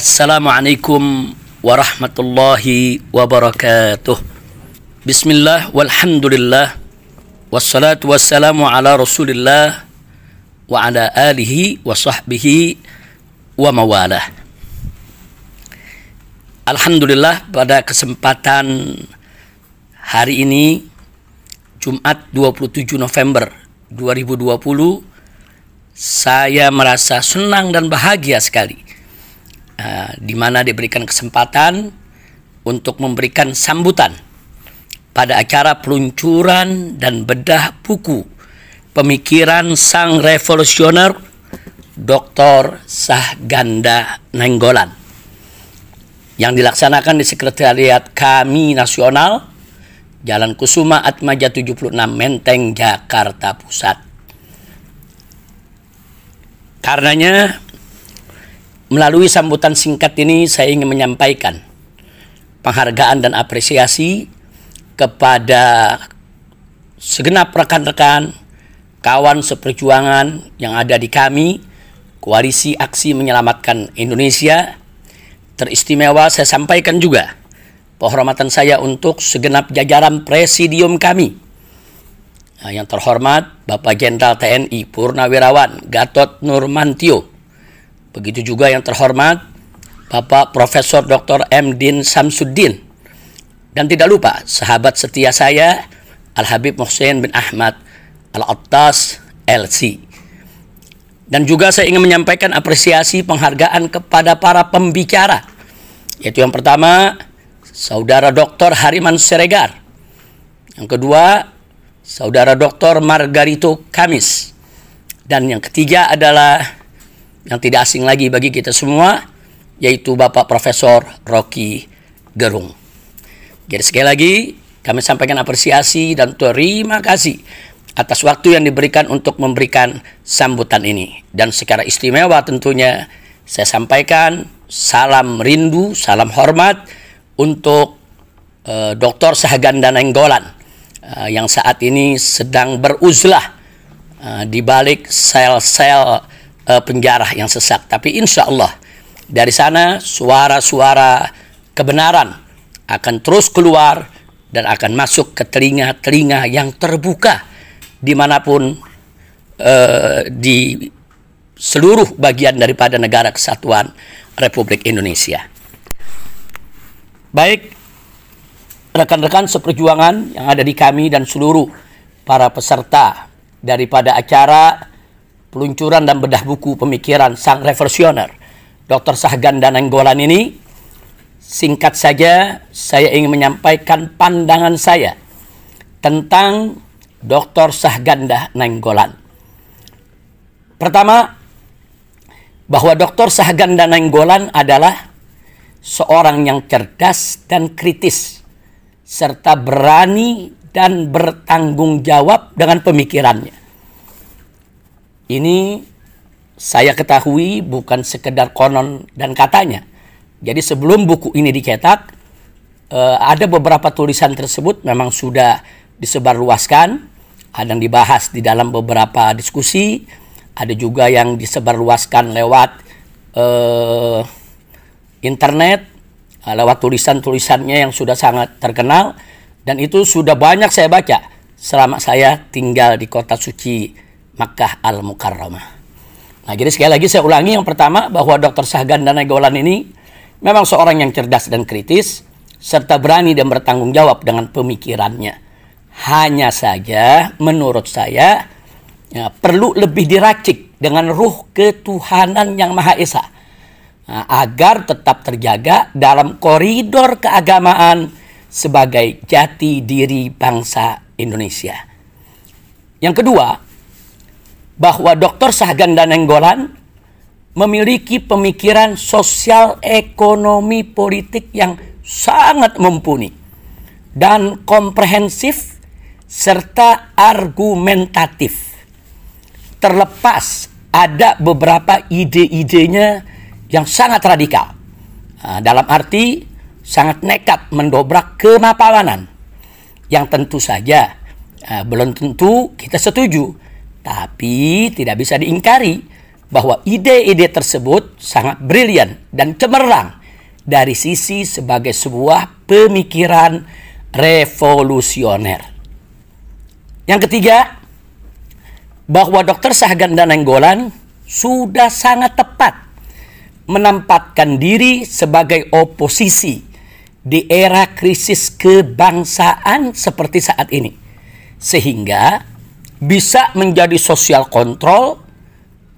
Assalamualaikum warahmatullahi wabarakatuh. Bismillah walhamdulillah wassalatu wassalamu ala rasulillah wa ala alihi wa sahbihi wa mawalah. Alhamdulillah, pada kesempatan hari ini Jumat 27 November 2020 saya merasa senang dan bahagia sekali di mana diberikan kesempatan untuk memberikan sambutan pada acara peluncuran dan bedah buku pemikiran sang revolusioner Dr. Sahganda Nainggolan yang dilaksanakan di Sekretariat Kami Nasional, Jalan Kusuma Atmaja 76, Menteng, Jakarta Pusat. Karenanya, melalui sambutan singkat ini saya ingin menyampaikan penghargaan dan apresiasi kepada segenap rekan-rekan, kawan seperjuangan yang ada di kami, Koalisi Aksi Menyelamatkan Indonesia. Teristimewa saya sampaikan juga penghormatan saya untuk segenap jajaran presidium kami. Yang terhormat Bapak Jenderal TNI Purnawirawan Gatot Nurmantio. Begitu juga yang terhormat Bapak Profesor Dr. M. Din Samsuddin. Dan tidak lupa sahabat setia saya Al-Habib Muhsin bin Ahmad Al-Attas LC. Dan juga saya ingin menyampaikan apresiasi penghargaan kepada para pembicara. Yaitu yang pertama, Saudara Dr. Hariman Siregar. Yang kedua, Saudara Dr. Margarito Kamis. Dan yang ketiga adalah yang tidak asing lagi bagi kita semua, yaitu Bapak Profesor Rocky Gerung. Jadi sekali lagi kami sampaikan apresiasi dan terima kasih atas waktu yang diberikan untuk memberikan sambutan ini. Dan secara istimewa tentunya saya sampaikan salam rindu, salam hormat untuk Dr. Sahganda Nainggolan yang saat ini sedang beruzlah di balik sel-sel penjara yang sesak. Tapi insya Allah dari sana suara-suara kebenaran akan terus keluar dan akan masuk ke telinga-telinga yang terbuka dimanapun di seluruh bagian daripada negara kesatuan Republik Indonesia. Baik rekan-rekan seperjuangan yang ada di kami dan seluruh para peserta daripada acara peluncuran dan bedah buku pemikiran sang revolusioner Dr. Sahganda Nainggolan ini, singkat saja saya ingin menyampaikan pandangan saya tentang Dr. Sahganda Nainggolan. Pertama, bahwa Dr. Sahganda Nainggolan adalah seorang yang cerdas dan kritis, serta berani dan bertanggung jawab dengan pemikirannya. Ini saya ketahui bukan sekedar konon dan katanya. Jadi sebelum buku ini dicetak, ada beberapa tulisan tersebut memang sudah disebarluaskan, ada yang dibahas di dalam beberapa diskusi, ada juga yang disebarluaskan lewat internet, lewat tulisan-tulisannya yang sudah sangat terkenal, dan itu sudah banyak saya baca selama saya tinggal di kota suci Makkah Al-Mukarramah. Nah, jadi sekali lagi saya ulangi, yang pertama bahwa Dr. Sahganda Nainggolan ini memang seorang yang cerdas dan kritis, serta berani dan bertanggung jawab dengan pemikirannya. Hanya saja menurut saya perlu lebih diracik dengan ruh ketuhanan yang Maha Esa, agar tetap terjaga dalam koridor keagamaan sebagai jati diri bangsa Indonesia. Yang kedua, bahwa Dr. Sahganda Nainggolan memiliki pemikiran sosial ekonomi politik yang sangat mumpuni dan komprehensif serta argumentatif. Terlepas ada beberapa ide-idenya yang sangat radikal, dalam arti sangat nekat mendobrak kemapanan, yang tentu saja belum tentu kita setuju. Tapi tidak bisa diingkari bahwa ide-ide tersebut sangat brilian dan cemerlang dari sisi sebagai sebuah pemikiran revolusioner. Yang ketiga, bahwa Dr. Syahganda Nainggolan sudah sangat tepat menempatkan diri sebagai oposisi di era krisis kebangsaan seperti saat ini, sehingga bisa menjadi sosial kontrol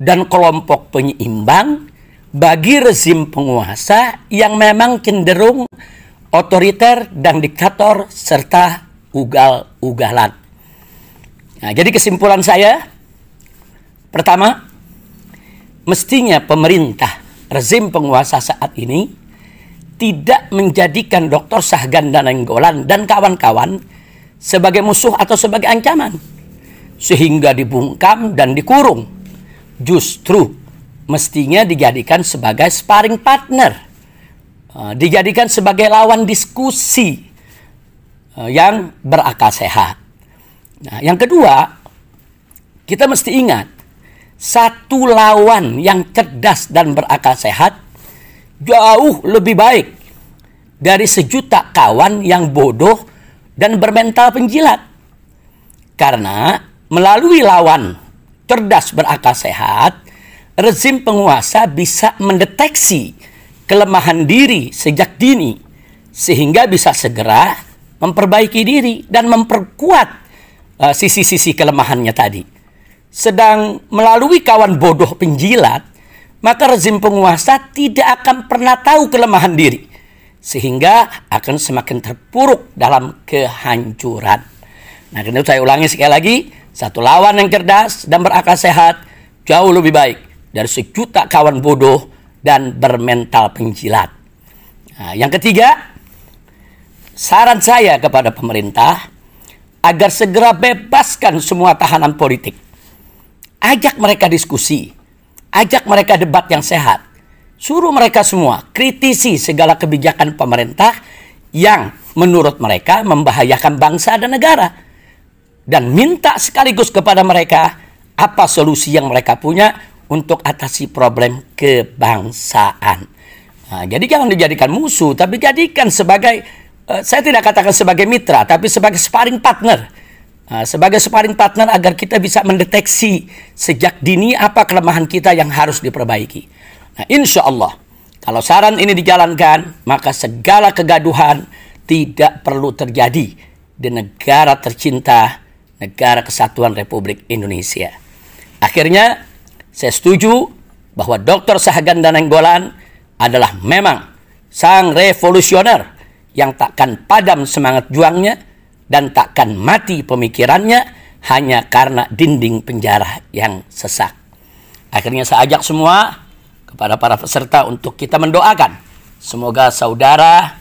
dan kelompok penyeimbang bagi rezim penguasa yang memang cenderung otoriter dan diktator serta ugal-ugalan. Nah, jadi kesimpulan saya, pertama, mestinya pemerintah rezim penguasa saat ini tidak menjadikan Dr. Syahganda Nainggolan dan kawan-kawan sebagai musuh atau sebagai ancaman, sehingga dibungkam dan dikurung. Justru mestinya dijadikan sebagai sparring partner, dijadikan sebagai lawan diskusi yang berakal sehat. Nah, yang kedua, kita mesti ingat, satu lawan yang cerdas dan berakal sehat jauh lebih baik dari sejuta kawan yang bodoh dan bermental penjilat. Karena melalui lawan cerdas berakal sehat, rezim penguasa bisa mendeteksi kelemahan diri sejak dini, sehingga bisa segera memperbaiki diri dan memperkuat sisi-sisi kelemahannya tadi. Sedang melalui kawan bodoh penjilat, maka rezim penguasa tidak akan pernah tahu kelemahan diri, sehingga akan semakin terpuruk dalam kehancuran. Nah, karena itu saya ulangi sekali lagi, satu lawan yang cerdas dan berakal sehat jauh lebih baik dari sejuta kawan bodoh dan bermental penjilat. Nah, yang ketiga, saran saya kepada pemerintah agar segera bebaskan semua tahanan politik. Ajak mereka diskusi, ajak mereka debat yang sehat. Suruh mereka semua kritisi segala kebijakan pemerintah yang menurut mereka membahayakan bangsa dan negara. Dan minta sekaligus kepada mereka apa solusi yang mereka punya untuk atasi problem kebangsaan. Nah, jadi jangan dijadikan musuh, tapi jadikan sebagai, saya tidak katakan sebagai mitra, tapi sebagai sparring partner. Sebagai sparring partner agar kita bisa mendeteksi sejak dini apa kelemahan kita yang harus diperbaiki. Nah, insya Allah, kalau saran ini dijalankan, maka segala kegaduhan tidak perlu terjadi di negara tercinta, Negara Kesatuan Republik Indonesia. Akhirnya, saya setuju bahwa Dr. Syahganda Nainggolan adalah memang sang revolusioner yang takkan padam semangat juangnya dan takkan mati pemikirannya hanya karena dinding penjara yang sesak. Akhirnya saya ajak semua kepada para peserta untuk kita mendoakan. Semoga saudara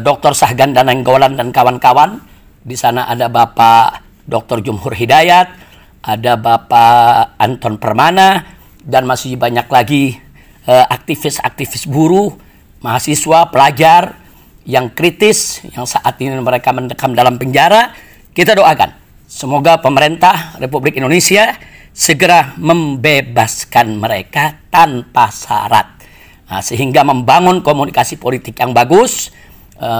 Dr. Syahganda Nainggolan dan kawan-kawan, di sana ada Bapak Dr. Jumhur Hidayat, ada Bapak Anton Permana, dan masih banyak lagi aktivis-aktivis buruh, mahasiswa, pelajar yang kritis, yang saat ini mereka mendekam dalam penjara. Kita doakan, semoga pemerintah Republik Indonesia segera membebaskan mereka tanpa syarat. Nah, sehingga membangun komunikasi politik yang bagus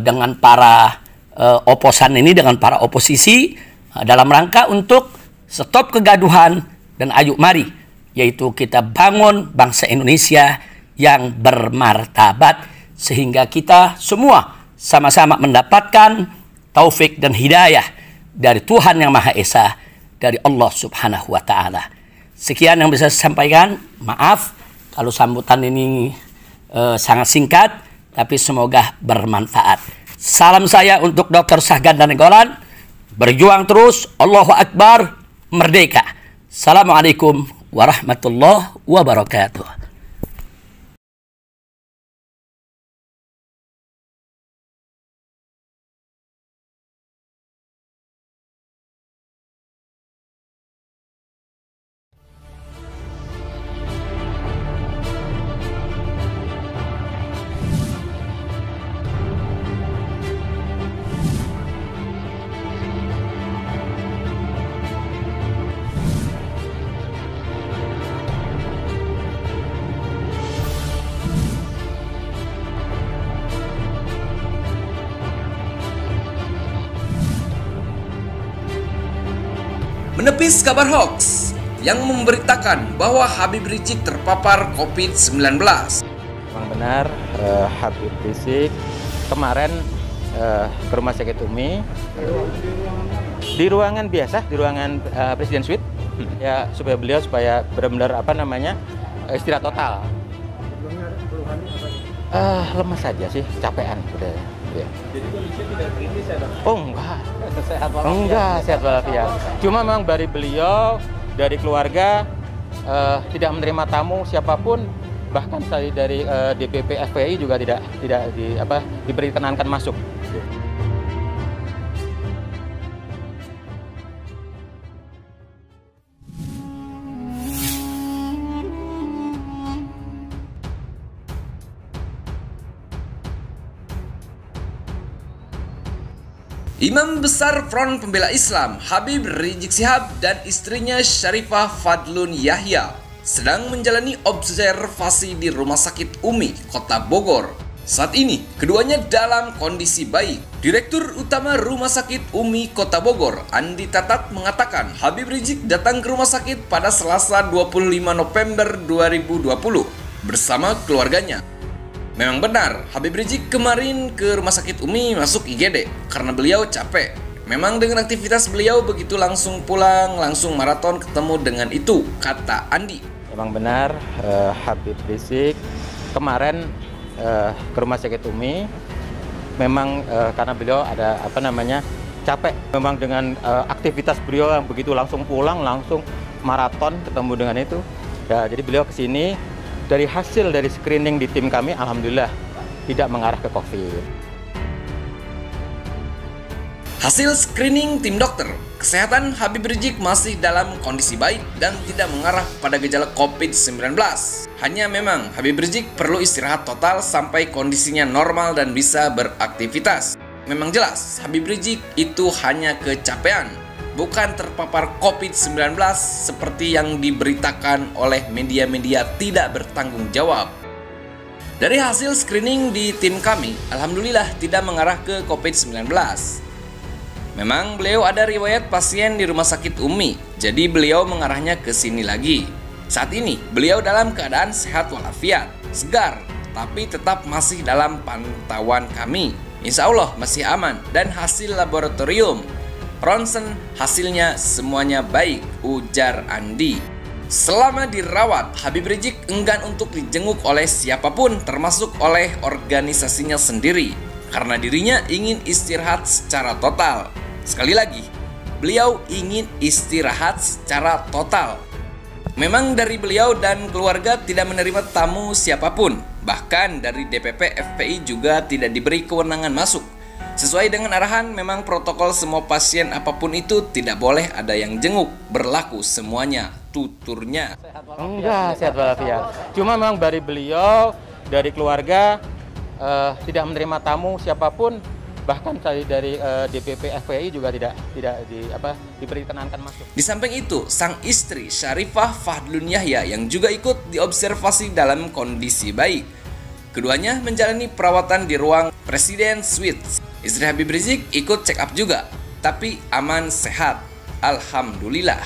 dengan para oposan ini, dengan para oposisi, dalam rangka untuk stop kegaduhan dan ayo mari, yaitu kita bangun bangsa Indonesia yang bermartabat sehingga kita semua sama-sama mendapatkan taufik dan hidayah dari Tuhan Yang Maha Esa, dari Allah Subhanahu wa Ta'ala. Sekian yang bisa saya sampaikan. Maaf kalau sambutan ini sangat singkat, tapi semoga bermanfaat. Salam saya untuk Dr. Syahganda Nainggolan. Berjuang terus, Allahu Akbar, merdeka. Assalamualaikum warahmatullahi wabarakatuh. Menepis kabar hoax yang memberitakan bahwa Habib Rizik terpapar COVID-19. Memang benar, Habib Rizik kemarin ke Rumah Sakit UMI di ruangan biasa, di ruangan Presiden Suite, ya supaya beliau benar-benar istirahat total. Lemas saja sih, capean udah. Ya. Jadi kondisinya tidak kritis ya, Dok? Oh enggak. Sehat walafiat. Enggak, sehat walafiat. Cuma memang dari beliau, dari keluarga tidak menerima tamu siapapun, bahkan dari DPP FPI juga tidak diperkenankan masuk. Imam Besar Front Pembela Islam Habib Rizik Syihab dan istrinya Syarifah Fadlun Yahya sedang menjalani observasi di Rumah Sakit UMI, Kota Bogor. Saat ini, keduanya dalam kondisi baik. Direktur Utama Rumah Sakit UMI Kota Bogor, Andi Tatat, mengatakan Habib Rizik datang ke rumah sakit pada Selasa 25 November 2020 bersama keluarganya. Memang benar, Habib Rizik kemarin ke Rumah Sakit UMI masuk IGD karena beliau capek. Memang dengan aktivitas beliau begitu langsung pulang, langsung maraton ketemu dengan itu, kata Andi. Memang benar, Habib Rizik kemarin ke Rumah Sakit UMI memang karena beliau ada capek. Memang dengan aktivitas beliau yang begitu langsung pulang, langsung maraton ketemu dengan itu. Ya, jadi beliau ke sini. Dari hasil dari screening di tim kami, alhamdulillah tidak mengarah ke COVID. Hasil screening tim dokter, kesehatan Habib Rizik masih dalam kondisi baik dan tidak mengarah pada gejala COVID-19. Hanya memang Habib Rizik perlu istirahat total sampai kondisinya normal dan bisa beraktivitas. Memang jelas Habib Rizik itu hanya kecapean, bukan terpapar COVID-19 seperti yang diberitakan oleh media-media tidak bertanggung jawab. Dari hasil screening di tim kami, alhamdulillah tidak mengarah ke COVID-19. Memang beliau ada riwayat pasien di Rumah Sakit UMI, jadi beliau mengarahnya ke sini lagi. Saat ini, beliau dalam keadaan sehat walafiat, segar, tapi tetap masih dalam pantauan kami. Insya Allah masih aman dan hasil laboratorium ronsen hasilnya semuanya baik, ujar Andi. Selama dirawat, Habib Rizik enggan untuk dijenguk oleh siapapun termasuk oleh organisasinya sendiri karena dirinya ingin istirahat secara total. Sekali lagi, beliau ingin istirahat secara total. Memang dari beliau dan keluarga tidak menerima tamu siapapun, bahkan dari DPP FPI juga tidak diberi kewenangan masuk. Sesuai dengan arahan, memang protokol semua pasien apapun itu tidak boleh ada yang jenguk, berlaku semuanya, tuturnya. Enggak, sehat walafiat. Cuma memang dari beliau, dari keluarga tidak menerima tamu siapapun, bahkan dari DPP FPI juga tidak diperkenankan masuk. Di samping itu, sang istri Syarifah Fadlun Yahya yang juga ikut diobservasi dalam kondisi baik. Keduanya menjalani perawatan di ruang Presiden Suite. Istri Habib Rizik ikut check up juga, tapi aman sehat, alhamdulillah.